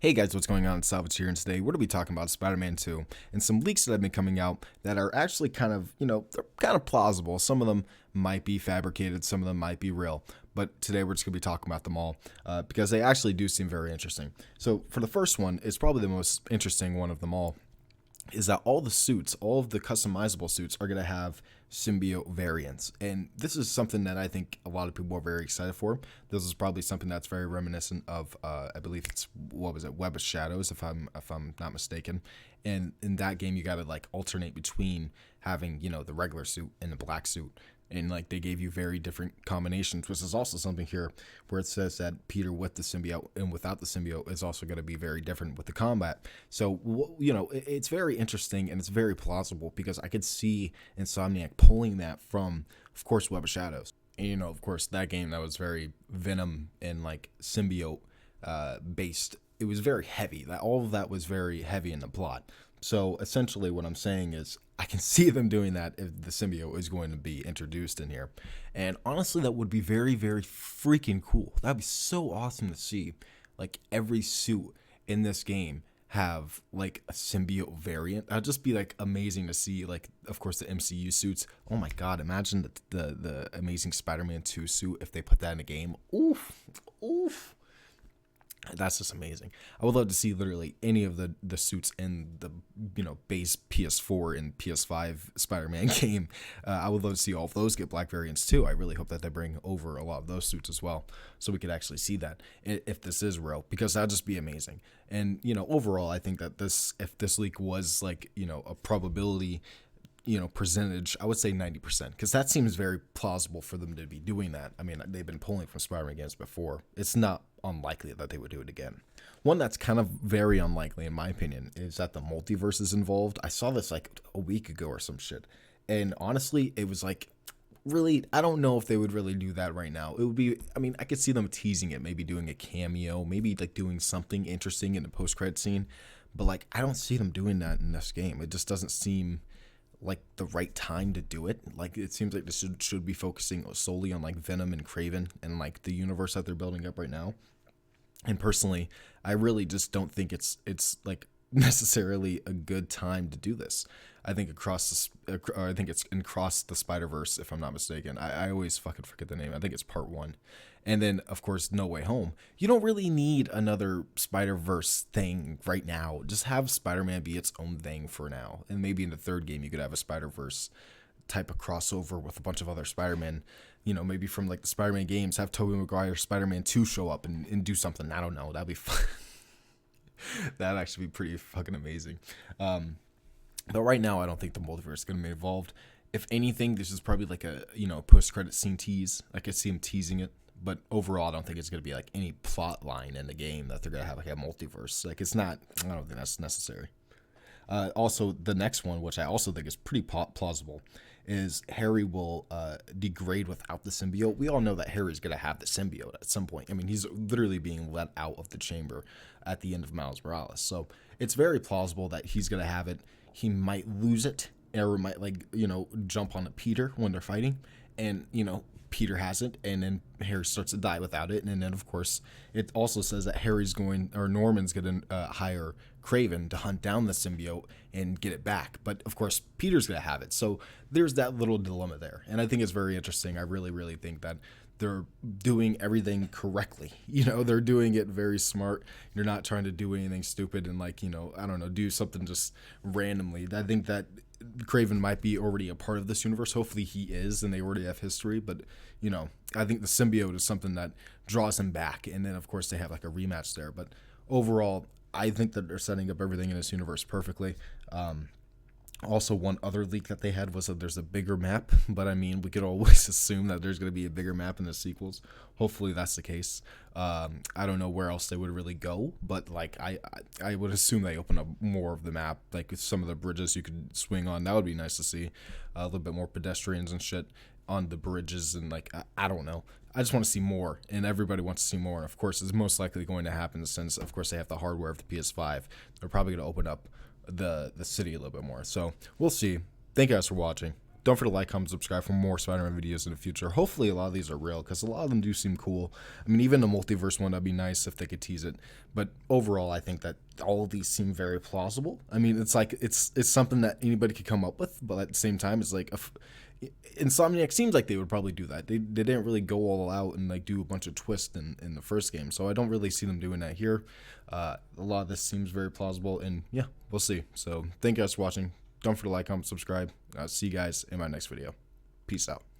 Hey guys, what's going on? It's Salvage here, and today we're going to be talking about Spider-Man 2 and some leaks that have been coming out that are actually kind of, they're kind of plausible. Some of them might be fabricated, some of them might be real, but today we're just going to be talking about them all because they actually do seem very interesting. So for the first one, it's probably the most interesting one of them all, is that all the suits, all of the customizable suits are going to have symbiote variants. And this is something that I think a lot of people are very excited for. This is probably something that's very reminiscent of, I believe it's, what was it, Web of Shadows, if I'm not mistaken. And in that game, you got to like alternate between having, the regular suit and the black suit. And like they gave you very different combinations, which is also something here where it says that Peter with the symbiote and without the symbiote is also going to be very different with the combat. So, it's very interesting and it's very plausible because I could see Insomniac pulling that from, of course, Web of Shadows. And, of course, that game that was very Venom and like symbiote based. It was very heavy. That all of that was very heavy in the plot. So essentially what I'm saying is I can see them doing that if the symbiote is going to be introduced in here. And honestly, that would be very, very freaking cool. That'd be so awesome to see like every suit in this game have like a symbiote variant. That'd just be like amazing to see, like, of course, the MCU suits. Oh my God, imagine the Amazing Spider-Man 2 suit if they put that in a game. Oof, oof. That's just amazing. I would love to see literally any of the suits in the base PS4 and PS5 Spider-Man game. I would love to see all of those get black variants too. I really hope that they bring over a lot of those suits as well, so we could actually see that if this is real, because that'd just be amazing. And overall, I think that if this leak was like a probability percentage, I would say 90%, because that seems very plausible for them to be doing that. I mean, they've been pulling from Spider-Man games before. It's not unlikely that they would do it again. One that's kind of very unlikely, in my opinion, is that the multiverse is involved. I saw this like a week ago or some shit, and honestly, it was like, really, I don't know if they would really do that right now. It would be, I mean, I could see them teasing it, maybe doing a cameo, maybe like doing something interesting in the post-credit scene, but like, I don't see them doing that in this game. It just doesn't seem like the right time to do it. Like, it seems like this should be focusing solely on like Venom and Kraven and like the universe that they're building up right now. And personally, I really just don't think it's like necessarily a good time to do this. I think I think it's across the Spider-Verse, if I'm not mistaken. I always fucking forget the name. I think it's part 1. And then, of course, No Way Home. You don't really need another Spider-Verse thing right now. Just have Spider-Man be its own thing for now. And maybe in the third game, you could have a Spider-Verse type of crossover with a bunch of other Spider-Man, maybe from like the Spider-Man games. Have Tobey Maguire Spider-Man 2 show up and do something. I don't know. That'd be fun. That'd actually be pretty fucking amazing. But right now, I don't think the multiverse is going to be involved. If anything, this is probably like a, post-credit scene tease. I could see him teasing it. But overall, I don't think it's going to be like any plot line in the game that they're going to have like a multiverse. Like, it's not, I don't think that's necessary. Also, the next one, which I also think is pretty plausible, is Harry will degrade without the symbiote. We all know that Harry's going to have the symbiote at some point. I mean, he's literally being let out of the chamber at the end of Miles Morales. So it's very plausible that he's going to have it. He might lose it, or might jump on Peter when they're fighting, and Peter has it, and then Harry starts to die without it. And then, of course, it also says that Norman's going to hire Kraven to hunt down the symbiote and get it back. But, of course, Peter's going to have it. So there's that little dilemma there. And I think it's very interesting. I really, really think that they're doing everything correctly. They're doing it very smart. You're not trying to do anything stupid and I don't know, do something just randomly. I think that Kraven might be already a part of this universe. Hopefully he is, and they already have history. But, I think the symbiote is something that draws him back. And then, of course, they have like a rematch there. But overall, I think that they're setting up everything in this universe perfectly. Also, one other leak that they had was that there's a bigger map, but I mean, we could always assume that there's going to be a bigger map in the sequels. Hopefully that's the case. I don't know where else they would really go, but like I would assume they open up more of the map, like with some of the bridges you could swing on. That would be nice to see a little bit more pedestrians and shit on the bridges, and like I don't know. I just want to see more, and everybody wants to see more. And of course, it's most likely going to happen since, of course, they have the hardware of the PS5. They're probably going to open up the city a little bit more. So we'll see. Thank you guys for watching. don't forget to like, comment, subscribe for more Spider-Man videos in the future. Hopefully a lot of these are real, because a lot of them do seem cool. I mean, even the multiverse one, that'd be nice if they could tease it. But overall, I think that all of these seem very plausible. I mean, it's like it's something that anybody could come up with, but at the same time, it's like Insomniac seems like they would probably do that. They didn't really go all out and like do a bunch of twists in the first game, so I don't really see them doing that here. A lot of this seems very plausible, and yeah, we'll see. So thank you guys for watching. Don't forget to like, comment, subscribe. I'll see you guys in my next video. Peace out.